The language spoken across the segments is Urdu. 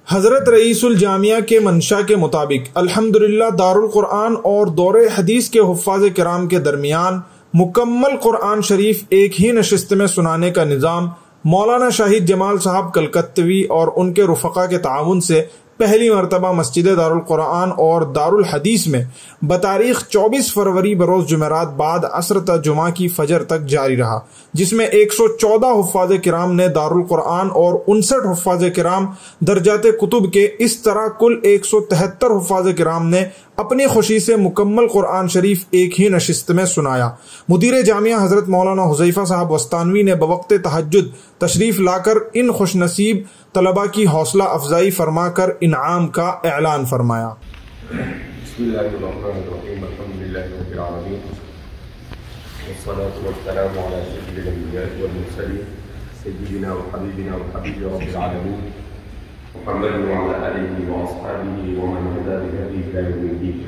حضرت رئیس الجامعہ کے منشا کے مطابق الحمدللہ دارالقرآن اور دور حدیث کے حفاظ کرام کے درمیان مکمل قرآن شریف ایک ہی نشست میں سنانے کا نظام مولانا شاہد جمال صاحب کلکتوی اور ان کے رفقا کے تعاون سے پہلی مرتبہ مسجد دارالقرآن اور دارالحدیث میں بتاریخ 24 فروری بروز جمعرات بعد عصر تا جمعہ کی فجر تک جاری رہا، جس میں 114 حفاظ کرام نے دارالقرآن اور 59 حفاظ کرام درجات کتب کے، اس طرح کل 173 حفاظ کرام نے اپنی خوشی سے مکمل قرآن شریف ایک ہی نشست میں سنایا۔ مدیر جامعہ حضرت مولانا حذیفہ صاحب وستانوی نے بوقت تہجد تشریف لا کر ان خوش نصیب طلباء کی حوصلہ افزائی فرما کر انعام کا اعلان فرمایا۔ بسم اللہ الرحمن الرحیم، الحمدللہ رب العالمین، والصلاة والسلام علی سید الانبیاء والمرسلین، سیدنا وحبیبنا وحبیب رب العالمین محمد وعلى آله وأصحابه ومن اهتدى بهديه إلى يوم الدين۔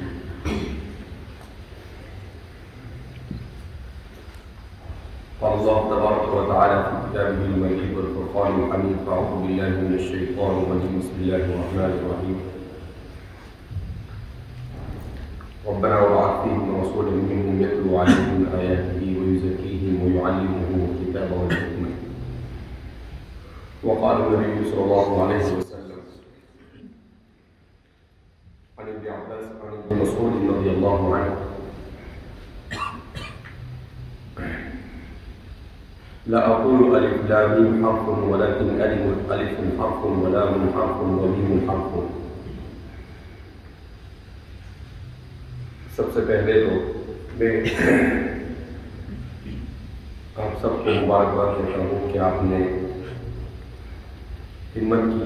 قال الله تبارك وتعالى في كتابه المجيد والفرقان الحميد، أعوذ بالله من الشيطان الرجيم، بسم الله الرحمن الرحيم، ربنا وابعث فيهم رسولا منهم يتلو عليهم آياته ويزكيهم ويعلمهم الكتاب والحكمة، وقال النبي صلى الله عليه وسلم عن ابن عباس عن ابن مسعود رضي الله عنه، لا أقول ألف لام ميم حرف ولكن ألف حرف ولام حرف وميم حرف۔ سب سے پہلے تو میں آپ سب کو مبارکباد دیتا ہوں کہ آپ نے ہمت کی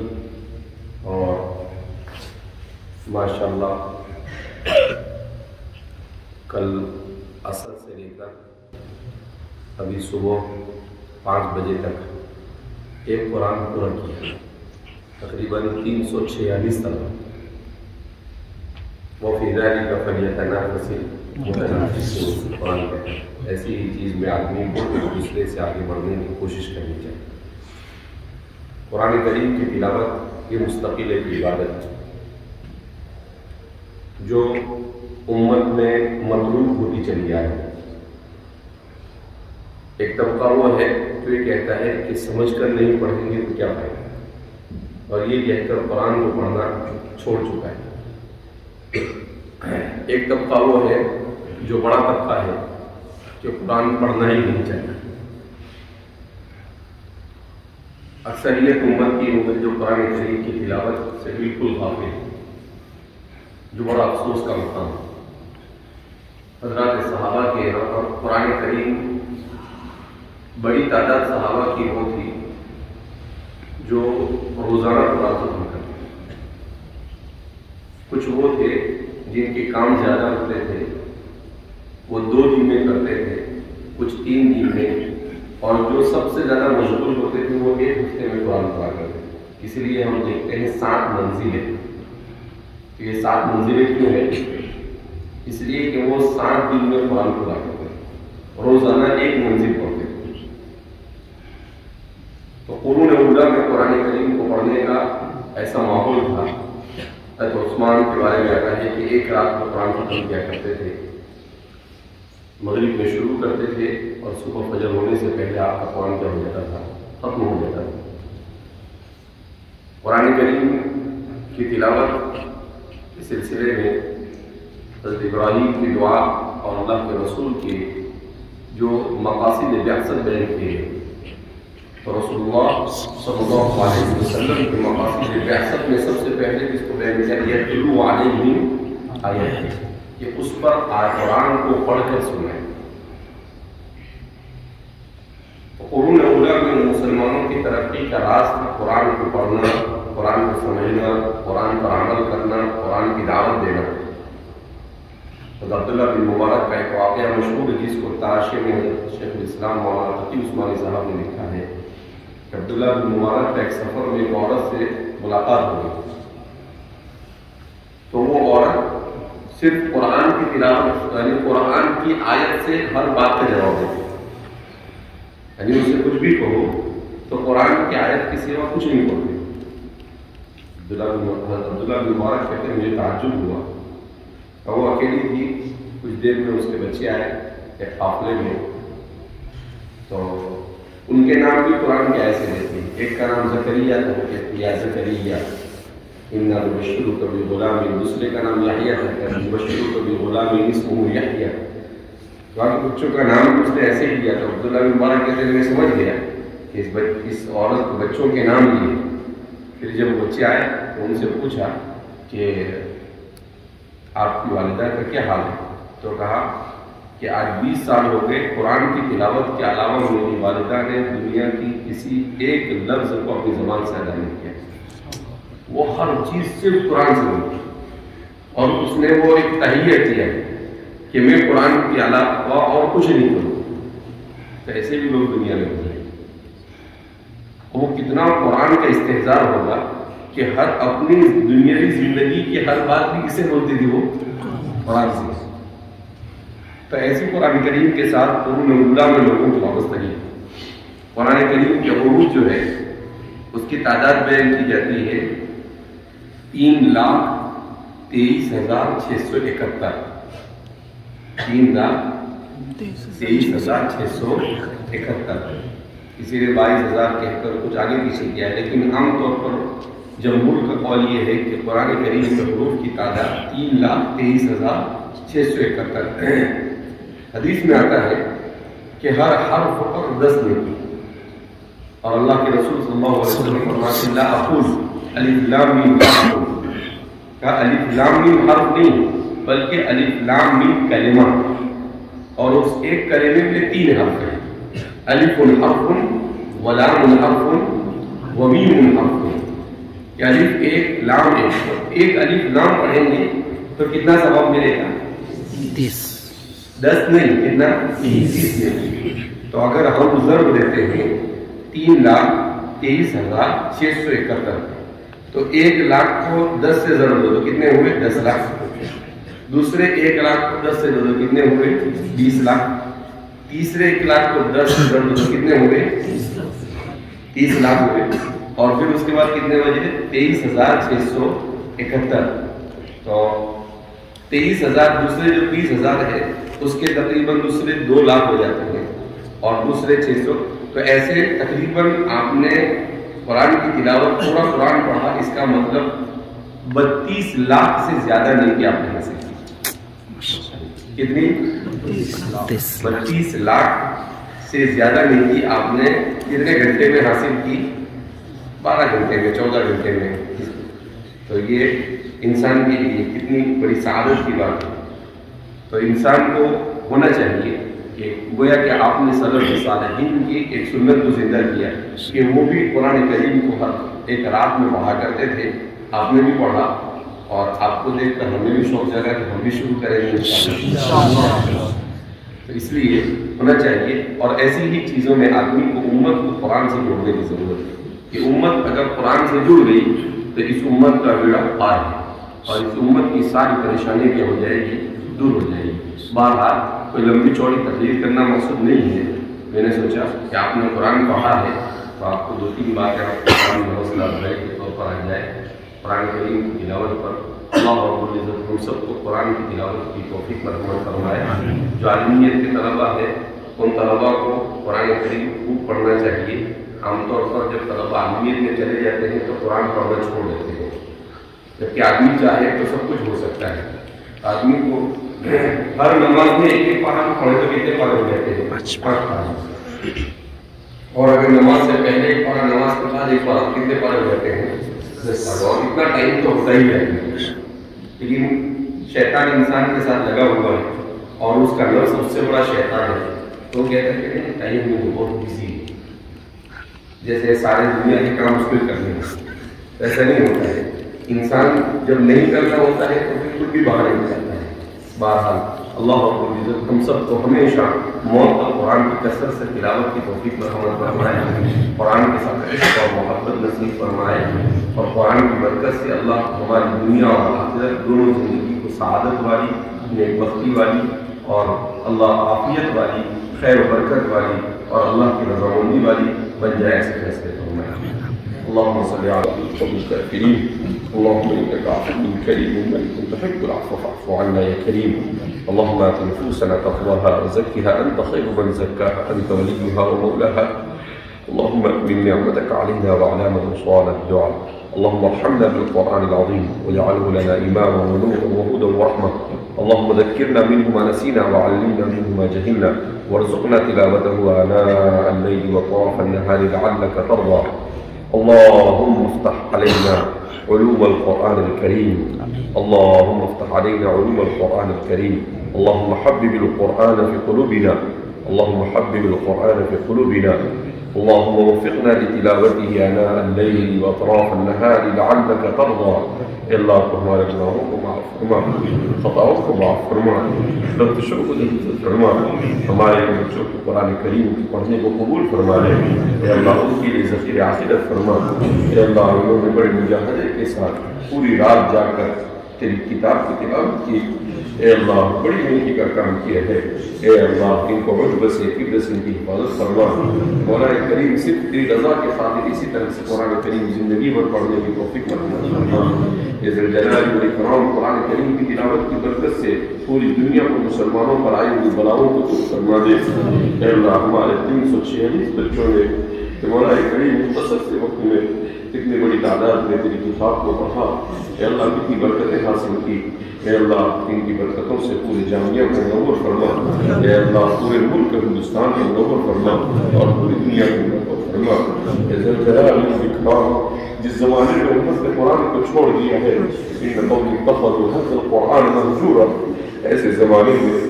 اور ماشاءاللہ کل عصر سے لے کر ابھی صبح 5 بجے تک ایک قرآن پورا کیا، تقریباً 346 طلبہ، وفی ذلک فلیتنافس المتنافسون، قرآن کہتا ہے ایسی ہی چیز میں آدمی کو دوسرے سے آگے بڑھنے کی کوشش کرنی چاہیے۔ قرآن کریم کی تلاوت یہ مستقل ایک عبادت ہے جو امت میں مطلوب ہوتی چلی آئی ہے۔ ایک طبقہ وہ ہے جو یہ کہتا ہے کہ سمجھ کر نہیں پڑھیں گے تو کیا فائدہ، اور یہ کہہ کر قرآن کو پڑھنا چھوڑ چکا ہے۔ ایک طبقہ وہ ہے جو بڑا طبقہ ہے کہ قرآن پڑھنا ہی نہیں چاہتا۔ اکثریت امت کی جو قرآن کریم کی تلاوت سے بالکل غافل ہے، جو بڑا افسوس کا مقام ہے۔ حضرات صحابہ کے یہاں پر قرآن کریم بڑی تعداد صحابہ کی وہ تھی جو روزانہ قرآن ختم کرتے، کچھ وہ تھے جن کے کام زیادہ ہوتے تھے، وہ 2 دن میں کرتے تھے، کچھ 3 دن میں، اور جو سب سے زیادہ مشغول ہوتے تھے وہ 1 ہفتے میں قرآن پڑھا کرتے تھے۔ اس لیے ہم دیکھتے ہیں 7 منزلیں، یہ 7 منزلیں کیوں ہیں؟ اس لیے کہ وہ 7 دن میں قرآن پڑھا کرتے تھے، روزانہ 1 منزل پڑھتے تھے۔ تو قرون اولیٰ میں قرآن کریم کو پڑھنے کا ایسا ماحول تھا۔ حضرت عثمان کے بارے میں آتا ہے کہ 1 رات کو قرآن ختم کیا کرتے تھے، مغرب میں شروع کرتے تھے اور صبح فجر ہونے سے پہلے آپ کا قرآن کیا ہو جاتا تھا، ختم ہو جاتا تھا۔ قرآن کریم کی تلاوت کے سلسلے میں حضرت ابراہیم کی دعا اور اللہ کے رسول کے جو مقاصد بعثت بیان کیے ہیں، تو رسول اللہ صلی اللہ علیہ وسلم کے مقاصد بعثت میں سب سے پہلے اس کو بیان کیا گیا یتلو علیہم آیاتہ، کہ اس پر قرآن کو پڑھ کر سنائیں۔ قرون اولیٰ میں مسلمانوں کی ترقی کا راز تھا قرآن کو پڑھنا، قرآن کو سمجھنا، قرآن پر عمل کرنا، قرآن کی دعوت دینا۔ حضرت عبداللہ بن مبارک کا ایک واقعہ مشہور ہے جس کو تاشے میں شیخ الاسلام مولانا تقی عثمانی صاحب نے لکھا ہے کہ عبداللہ بن مبارک کا ایک سفر میں ایک عورت سے ملاقات ہوئی، تو وہ عورت صرف قرآن کی تلاوت یعنی قرآن کی آیت سے ہر بات کا جواب دیتے ہیں، یعنی اسے کچھ بھی کہو تو قرآن کی آیت کے سوا کچھ نہیں بولتے۔ عبداللہ بن مبارک کہتے ہیں مجھے تعجب ہوا اور وہ اکیلی تھی، کچھ دیر میں اس کے بچے آئے ایک قافلے میں، تو ان کے نام بھی قرآن کے ایسے لیتے ہیں، ایک کا نام زکریا تھا، وہ کہتے یا زکریا انا نبشرک بغلام، دوسرے کا نام یحییٰ تھا، نبشرک بغلام اسمہ یحییٰ، باقی بچوں کا نام اس نے ایسے ہی دیا تھا۔ عبداللہ بن مبارک کہتے ہیں میں سمجھ گیا کہ اس عورت کو بچوں کے نام لیے۔ پھر جب بچے آئے تو ان سے پوچھا کہ آپ کی والدہ کا کیا حال ہے، تو کہا کہ آج 20 سال ہو گئے قرآن کی تلاوت کے علاوہ میری والدہ نے دنیا کی کسی ایک لفظ کو اپنی زبان سے ادا نہیں کیا، وہ ہر چیز صرف قرآن سے بولتی، اور اس نے وہ ایک تہیہ کیا کہ میں قرآن کے علاوہ اور کچھ نہیں کروں۔ تو ایسے بھی لوگ دنیا میں ہوتے ہیں، وہ کتنا قرآن کا استحضار ہوگا کہ ہر اپنی دنیاوی زندگی کی ہر بات بھی کسے بولتی تھی، وہ قرآن سے۔ تو ایسی قرآن کریم کے ساتھ قرون اولیٰ میں لوگوں کی وابستگی، قرآن کریم کے حروف جو ہے اس کی تعداد بیان کی جاتی ہے 3,23,671، 3,23,671۔ کسی نے 22,000 کہہ کر کچھ آگے پیچھے کیا ہے، لیکن عام طور پر جمہور کا قول یہ ہے کہ قرآن کریم کے حروف کی تعداد 3,23,671 ہے۔ حدیث میں آتا ہے کہ ہر حرف پر 10 نیکی، اور اللہ کے رسول صلی اللہ علیہ وسلم فرماتے ہیں لا اقول الف لام میم حرف، کا الف لام میم حرف نہیں بلکہ الف لام میم کلمہ، اور اس ایک کلمے میں 3 حرف ہیں، الف حرف ولام حرف ومیم حرف، کہ الف ایک لام ایک الف لام پڑھیں گے تو کتنا ثواب ملے گا؟ 10 نہیں، کتنا؟ 30 نہیں۔ تو اگر ہم ضرب دیتے ہیں 3,23,671، تو 1 لاکھ کو 10 سے ضرب دو تو کتنے ہوئے؟ 10 لاکھ۔ دوسرے 1 لاکھ کو 10 سے ضرب دو کتنے ہوئے؟ 20 لاکھ۔ تیسرے 1 لاکھ کو 10 سے ضرب دو تو کتنے ہوئے؟ 30 لاکھ ہوئے۔ اور پھر اس کے بعد کتنے بجے؟ 23,671۔ تو 23,000 دوسرے جو 20,000 ہے اس کے تقریباً دوسرے 2 لاکھ ہو جاتے ہیں، اور دوسرے 600۔ تو ایسے تقریباً آپ نے قرآن کی تلاوت پورا قرآن پڑھا، اس کا مطلب 32 لاکھ سے زیادہ نہیں کہ آپ نے حاصل کی۔ کتنی؟ 32 لاکھ سے زیادہ نہیں کی آپ نے کتنے گھنٹے میں حاصل کی؟ 12 گھنٹے میں، 14 گھنٹے میں۔ تو یہ انسان کے لیے کتنی بڑی سعادت کی بات ہے۔ تو انسان کو ہونا چاہیے کہ گویا کہ آپ نے سلف صالحین کی ایک سنت کو زندہ کیا کہ وہ بھی قرآن کریم کو ہر ایک رات میں پڑھا کرتے تھے، آپ نے بھی پڑھا، اور آپ کو دیکھ کر ہمیں بھی شوق جگہ کہ ہم بھی شروع کریں گے انشاءاللہ۔ تو اس لیے ہونا چاہیے، اور ایسی ہی چیزوں میں آدمی کو امت کو قرآن سے جوڑنے کی ضرورت ہے کہ امت اگر قرآن سے جڑ گئی تو اس امت کا بیڑا پار ہے، اور اس امت کی ساری پریشانی کیا ہو جائے گی؟ دور ہو جائے گی۔ بہرحال کوئی لمبی چوڑی تقریر کرنا مقصود نہیں ہے، میں نے سوچا کہ آپ نے قرآن پڑھا ہے تو آپ کو 2-3 باتیں آپ کو قرآن میں حوصلہ افزائی کے طور پر آ جائے۔ قرآن کریم کی تلاوت پر اللہ رب العزت ہم سب کو قرآن کی تلاوت کی توفیق مرحمت فرمائے۔ جو عالمیت کے طلبہ ہے ان طلبہ کو قرآن کریم خوب پڑھنا چاہیے۔ عام طور پر جب طلبہ عالمیت میں چلے جاتے ہیں تو قرآن پڑھنا چھوڑ دیتے ہیں، جبکہ آدمی چاہے تو سب کچھ ہو سکتا ہے۔ آدمی کو ہر نماز میں ایک پارہ پڑھے تو کتنے پارے ہو جاتے ہیں؟ 5 پارے۔ اور اگر نماز سے پہلے ایک پارہ، نماز کے بعد ایک پارہ، کتنے پارے ہو جاتے ہیں؟ 10 پارے۔ اور اتنا ٹائم تو ہوتا ہی ہے، لیکن شیطان انسان کے ساتھ لگا ہوا ہے اور اس کا نفس سب سے بڑا شیطان ہے، تو کہتے ہیں کہ ٹائم میں بہت بزی ہے، جیسے سارے دنیا کے کام اس کو کرنے ہیں۔ ایسا نہیں ہوتا ہے، انسان جب نہیں کرنا ہوتا ہے تو بالکل بھی باہر نہیں جاتا ہے، بہرحال اللہ رب العزت ہم سب کو ہمیشہ موت تک قرآن کی کثرت سے تلاوت کی توفیق مرحمت فرمائے، قرآن کے ساتھ عشق اور محبت نصیب فرمائے، اور قرآن کی برکت سے اللہ ہماری دنیا اور آخرت دونوں زندگی کو سعادت والی، نیک بختی والی اور اللہ عافیت والی، خیر و برکت والی اور اللہ کی رضامندی والی بن جائے، ایسے فیصلے فرمائے۔ اللهم صل على وجهك الكريم، اللهم انك عفو كريم ملك تحب العفو فاعف عنا يا كريم. اللهم آت نفوسنا تقواها وزكها انت خير من زكاها انت وليها ومولاها. اللهم اكمل نعمتك علينا وعلى من صان الدعاء. اللهم ارحمنا بالقرآن العظيم واجعله لنا إماما ونورا وهدى ورحمة. اللهم ذكرنا منه ما نسينا وعلمنا منه ما جهلنا وارزقنا تلاوته آناء الليل وطرف النهار لعلك ترضى. اللهم افتح علينا علوم القرآن الكريم، اللهم افتح علينا علوم القرآن الكريم. اللهم حبب القرآن في قلوبنا، اللهم حبب القرآن في قلوبنا. اللهم وفقنا لتلاوته آناء الليل وأطراف النهار لعلك ترضى. اللہ ہمارے گناہوں کو معاف فرما، خطاؤں کو معاف فرما، لغزشوں کو درگزر فرما، ہمارے بچوں کو قرآن کریم پڑھنے کو قبول فرما لے، اے اللہ ان کے لیے ذخیر عقیدت فرما، اے اللہ انہوں نے بڑے مجاہدے کے ساتھ پوری رات جا کر تیری کتاب کی تلاوت کی، اے اللہ بڑی نیکی کا کام کیا ہے، اے اللہ ان کو عجب سے کبر سے ان کی حفاظت فرما. مولا کریم صرف تیری رضا کے خاطر اسی طرح سے قرآن کریم زندگی بھر پڑھنے کی توفیق فرما. اے ذوالجلال والاکرام قرآن کریم کی تلاوت کی برکت سے پوری دنیا کو مسلمانوں پر آئی ہوئی بلاؤں کو دور فرما دے. اے اللہ ہمارے 346 بچوں نے مولا کریم مختصر سے وقت میں کتنی بڑی تعداد میں تیری کتاب کو پڑھا، اے اللہ کتنی برکتیں حاصل کی. اے اللہ ان کی برکتوں سے پوری جامعہ کو منور فرما، اے اللہ پورے ملک ہندوستان کو منور فرما اور پوری دنیا کو منور فرما. اے ذوالجلال والاکرام جس زمانے میں امت نے قرآن کو چھوڑ دیا ہے، ان قوم اتخذوا هذا القرآن مهجورا، ایسے زمانے میں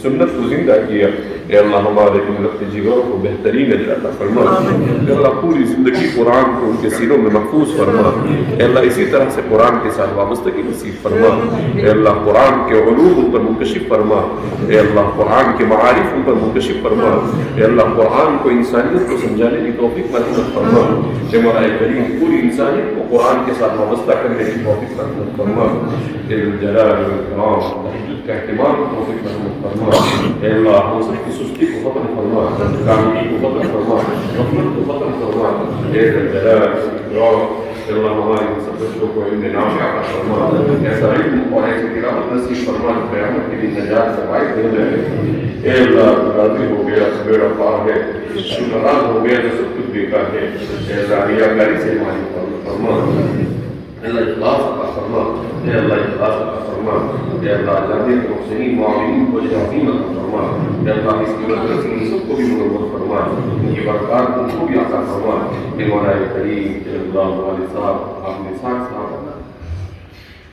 سنت کو زندہ کیا. اے اللہ ہمارے ان رفت جگروں کو بہترین اجر عطا فرما. اے اللہ پوری زندگی قرآن کو ان کے سینوں میں محفوظ فرما. اے اللہ اسی طرح سے قرآن کے ساتھ وابستگی نصیب فرما. اے اللہ قرآن کے علوم ان پر منکشف فرما. اے اللہ قرآن کے معارف ان پر منکشف فرما. اے اللہ قرآن کو انسانیت کو سمجھانے کی توفیق مرحمت فرما. اے مولا کریم پوری انسانیت کو قرآن کے ساتھ وابستہ کرنے کی توفیق مرحمت فرما. اے ذوالجلال والاکرام تہجد کا اہتمام کی توفیق مرحمت فرما. اے اللہ ہم سب کی سستی کو ختم فرما، کامیابی کو ختم فرما، غفلت کو ختم فرما. اے ذوالجلال والاکرام اے اللہ ہمارے سب بچوں کو علم نافع عطا فرما، ایسا علم اور ایسی تلاوت نصیب فرما جو قیامت کے دن نجات سے باعث ہو جائے. اے اللہ راضی ہو گیا بیڑا پار ہے، ناراض ہو گیا تو سب کچھ بیکار ہے. اے اللہ ریاکاری سے ہماری حفاظت فرما. اے اللہ اخلاص عطا فرما. اے اللہ اخلاص عطا فرما. اے اللہ جامعہ کے محسنین معاونین کو عظیم عطا فرما. اے اللہ اس کی برکت سے ان سب کو بھی منور فرما، ان کی برکات ان کو بھی عطا فرما. اے مولا کریم اے اللہ والد صاحب آپ نے ساتھ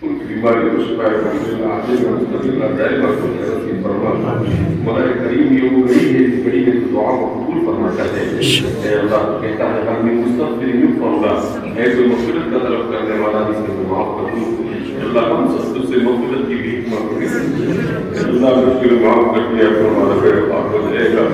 ان کی بیماری کو شفا الحمدللہ عاجل و مستقل دائمہ کو نصیب فرما. مولا کریم یہ وہ گھڑی ہے جس گھڑی میں دعا کو قبول فرماتا ہے. اے اللہ کہتا ہے ہم نے مستغفر یغفر اللہ، ہے کوئی مغفرت کا طلب کرنے والا جس نے معاف کر دوں. اللہ ہم سب سے مغفرت کی بھی حکمت اللہ مشکل معاف کر دیا فرمانا میرے پاک ہو جائے گا.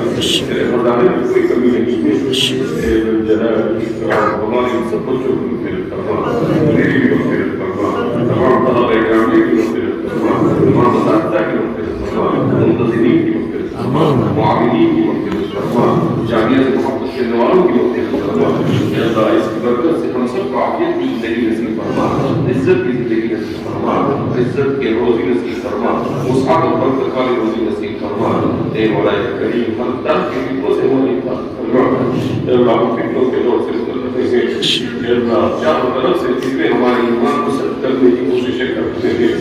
تیرے خزانے میں کوئی کمی نہیں ہے. اے ذوالجلال والاکرام ہماری سب بچوں کو مغفرت فرما، میری بھی مغفرت فرما، تمام طلبہ اکرامی کی مغفرت فرما، تمام اساتذہ کی مغفرت فرما، منتظمین کی مغفرت فرما، معاونین کی مغفرت فرما، جامعہ سے محبت کرنے والوں کی مغفرت فرما. اے اللہ اس کی برکت سے ہم سب کو عافیت کی زندگی نصیب فرما، عزت کی زندگی نصیب فرما، عزت کے روزی نصیب فرما، وسعت و برکت والی روزی نصیب فرما. اے مولا کریم ہر طرح کے فتنوں سے ہماری حفاظت فرما. اے اللہ فتنوں کے دور سے گزرتے ہیں. اے اللہ چاروں طرف سے فتنے ہمارے ایمان کو سخت کرنے کی کوششیں کرتے ہیں.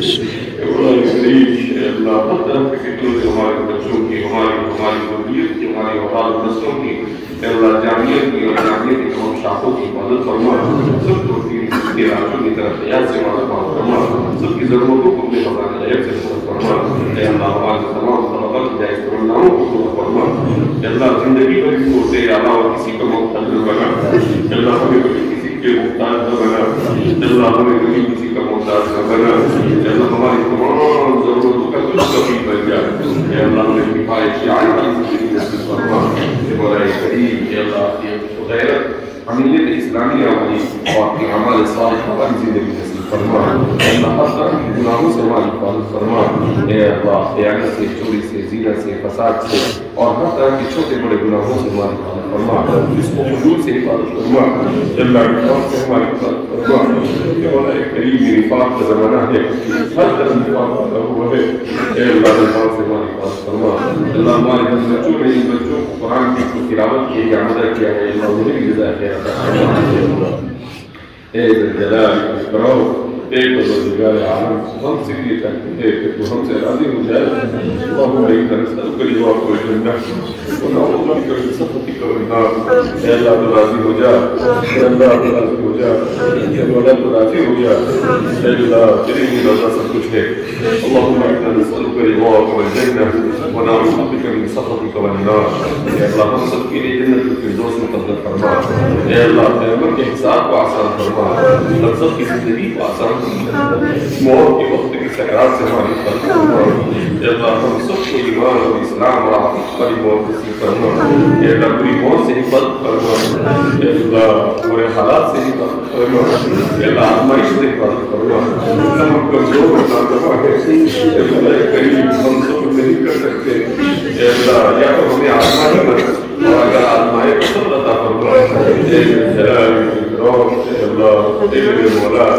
اے مولا کریم اے اللہ ہر طرف کے فتنوں سے ہمارے بچوں کی، ہماری ذریت کی، ہماری اولاد نسلوں کی، اے اللہ جامعہ کی اور جامعہ کی تمام شاخوں کی حفاظت فرما. سب کو کے راجوں کی طرف حیات سے معلومات فرما، سب کی ضرورتوں کو اپنے خزانے حیات سے پورا فرما. اے اللہ ہمارے تمام طلباء کی جائز تمناؤں کو پورا فرما. اے اللہ زندگی میں بھی تیرے علاوہ کسی کا مختلف بنا. اے اللہ ہمیں کبھی کسی کسی کے محتاج نہ بنا اللہ، ہمیں کبھی کسی کا محتاج نہ بنا اللہ، ہماری تمام ضرورتوں کا کچھ کبھی بن جائے اللہ، ہمیں کفایت عاجل زندگی نصیب فرما مولا کریم اللہ، غیرت امنیت اسلامیہ والی اور اعمال صالحہ والی زندگی نصیب فرما اللہ، ہر طرح کے گناہوں سے ہماری حفاظت فرما اے اللہ، خیانت سے، چوری سے، زنا سے، فساد سے اور ہر طرح کے چھوٹے بڑے گناہوں سے ہماری حفاظت فرما، اس کو حضور سے حفاظت فرما اللہ، نفاق سے ہماری حفاظت فرما اے مولا کریم، نفاق کا زمانہ ہے، ہر طرح نفاق ہوتا ہوا ہے اے اللہ، نفاق سے ہماری حفاظت فرما اللہ، ہمارے بچوں نے ان بچوں کو قرآن کی تلاوت کی یا عمل کیا ہے اللہ، انہیں بھی جزائے خیر عطا فرما اے ذی الجلال والاکرام، اے پروردگار عالم، ہم سے یہ چاہتے ہیں کہ تو ہم سے راضی ہو جائے اللہم انا نسألک رضاک والجنہ ونعوذ بک من سخطک والنار اے اللہ تو راضی ہو جا اے اللہ تو راضی ہو جا اے مولا تو راضی ہو جا اے اللہ تیری ہی رضا سب کچھ ہے اللہم انا نسألک رضاک والجنہ ونعوذ بک من سخطک والنار اے اللہ ہم سب کے لیے جنت الفردوس مقدر فرما اے اللہ قیامت کے حساب کو آسان فرما برزخ کی زندگی کو آسان موت کے وقت کی سکرات سے ہماری حفاظت فرما اے اللہ ہم سب کو ایمان اور اسلام اور عقیدت والی موت نصیب فرما اے اللہ بری موت سے حفاظت فرما اے اللہ برے حالات سے حفاظت فرما اے اللہ آزمائش سے حفاظت فرما ہم کمزور اور ناتواں ہیں اے اللہ کریم ہم سب نہیں کر سکتے اے اللہ یا تو ہمیں آزمائے مت اور اگر آزمائے تو سب عطا فرما اے جلال اکرام اے اللہ اے مولا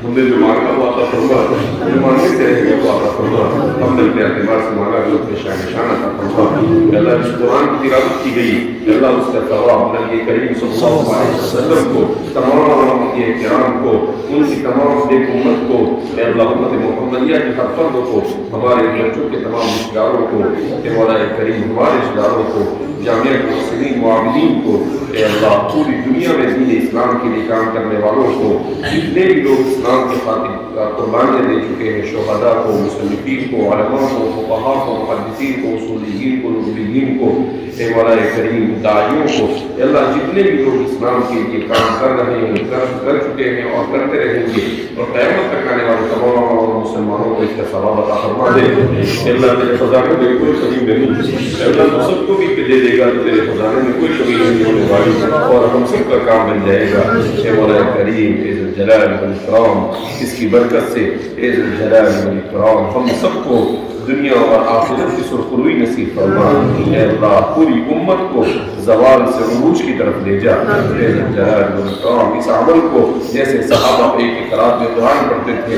ہم نے جو مانگا وہ عطا فرما جو مانگنے سے رہے گا وہ عطا فرما ہم نے اپنے اعتبار سے مانگا جو اپنے شان نشان عطا فرما اللہ اس قرآن کی تلاوت کی گئی اللہ اس کا ثواب نبی کریم صلی اللہ علیہ وسلم کو تمام یہ کرام کو ان کی تمام ایک امت کو اے اللہ امت محمدیہ کے ہر فرد کو ہمارے بچوں کے تمام رشتہ داروں کو اے مولا کریم ہمارے رشتہ داروں کو جامعہ مسلمین معاملین کو اے اللہ پوری دنیا میں دین اسلام کے لیے کام کرنے والوں کو جتنے بھی لوگ اسلام کے خاطر قربانیاں دے چکے ہیں شہداء کو مصنفین کو علماء کو فقہاء کو محدثین کو اصولیین کو نبویین کو اے مولا کریم داعیوں کو اے اللہ جتنے بھی لوگ اسلام کے لیے کام کر رہے ہیں کر چکے ہیں اور کرتے رہیں گے اور قیامت تک آنے والے تمام مسلمانوں کو اس کا ثواب عطا فرما دے اے اللہ تیرے خزانے میں کوئی کمی نہیں اے اللہ تو سب کو بھی دے دے گا تیرے خزانے میں کوئی کمی نہیں ہونے والی اور ہم سب کا کام بن جائے گا اے مولا کریم اے ذی الجلال والاکرام اس کی برکت سے اے ذی الجلال والاکرام ہم سب کو دنیا اور آخرت کی سرخروئی نصیب فرما اے اللہ پوری امت کو زوال سے عروج کی طرف لے جا اے ذی الجلال والاکرام اس عمل کو جیسے صحابہ ایک اقرار میں قرآن پڑھتے تھے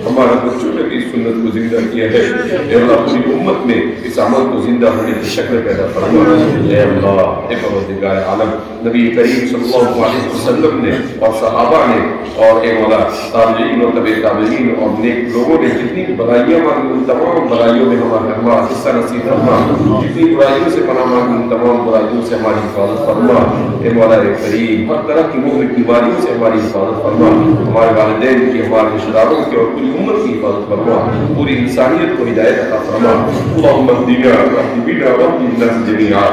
ہمارے بچوں نے بھی اس سنت کو زندہ کیا ہے اے اللہ پوری امت میں اس عمل کو زندہ ہونے کی شکل پیدا فرما اے اللہ اے پروردگار عالم نبی کریم صلی اللہ علیہ وسلم نے اور صحابہ نے اور اے مولا تابعین اور تبع تابعین اور نیک لوگوں نے جتنی برائیاں مانگی ان تمام برائیوں میں ہمارا حصہ نصیب فرما جتنی برائیوں سے پناہ مانگی ان تمام برائیوں سے ہماری حفاظت فرما اے مولا کریم ہر طرح کی مہلک بیماریوں سے ہماری حفاظت فرما ہمارے والدین کی ہمارے رشتہ داروں کی اور پوری امت کی حفاظت فرما پوری انسانیت کو ہدایت عطا فرما اللہم اہدنا واہد بنا واہد الناس جمیعا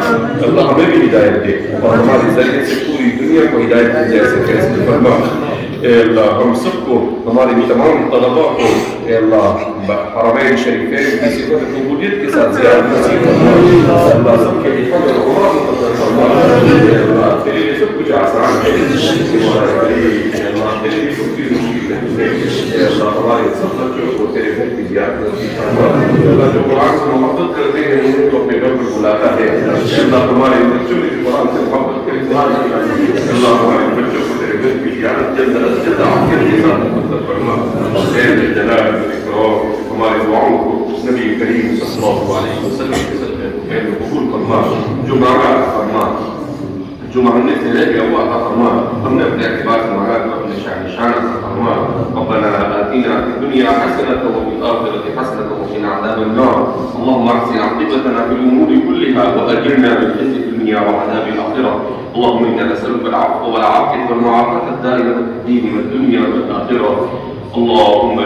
اللہ ہمیں بھی ہدایت دے اور ہمارے ذریعے سے پوری دنیا کو ہدایت دی جیسے فیصلے فرما اے اللہ ہم سب کو ہمارے تمام طلباء کو اے اللہ حرمین شریفین کی صفت قبولیت کے ساتھ زیارت نصیب فرما اللہ سب کے لیے فضل و عمر مقدر فرما اے اللہ تیرے لیے سب کچھ آسان ہے اے اللہ تیرے لیے سب کی روشی ہے اے اللہ ہمارے سب بچوں کو تیرے گھر کی زیارت نصیب فرما اللہ جو قرآن سے محبت کرتے ہیں انہیں تو اپنے گھر میں بلاتا ہے اے اللہ ہمارے بچوں نے جو قرآن سے محبت کا اظہار کیا اللہ ہمارے بچوں کو تیرے گھر کی زیارت جلد از جلد عافیت کے ساتھ مقدر فرما اے جلال والاکرام ہمارے دعاؤں کو نبی کریم صلی اللہ علیہ وسلم کے صدقے میں قبول فرما جو مانگا فرما جو مانگنے سے رہ گیا وہ عطا فرما ہم نے اپنے اعتبار سے مانگا تو اپنے شان نشان عطا فرما ربنا آتنا في الدنيا حسنة وفي الآخرة حسنة وقنا عذاب النار اللهم احسن عاقبتنا في الأمور كلها وأجرنا من خزي الدنيا وعذاب الآخرة اللهم إنا نسألك العفو والعافية والمعافاة الدائمة في الدين والدنيا والآخرة اللهم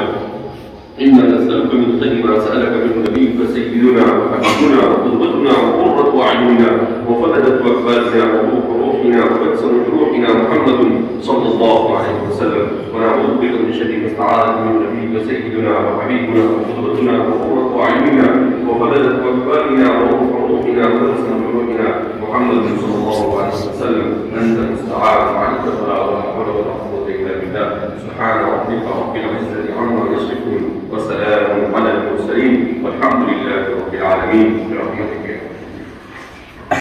إنا نسألك من خير ما سألك منه نبيك سيدنا وحبيبنا وقدوتنا وقرة أعيننا وفلذة وفاتنا وروح روحنا وأحسن جروحنا محمد صلى الله عليه وسلم، ونعوذ بك من شر ما استعاذك من نبيك سيدنا وحبيبنا وقدوتنا وقرة أعيننا وفلذة أكبارنا وروح روحنا وحسن جروحنا محمد صلى الله عليه وسلم. أنت المستعان وعنك البلاغ ولا حول ولا قوة إلا بالله. سبحان ربك رب العزة عما يصفون وسلام على المرسلين والحمد لله رب العالمين برحمتك.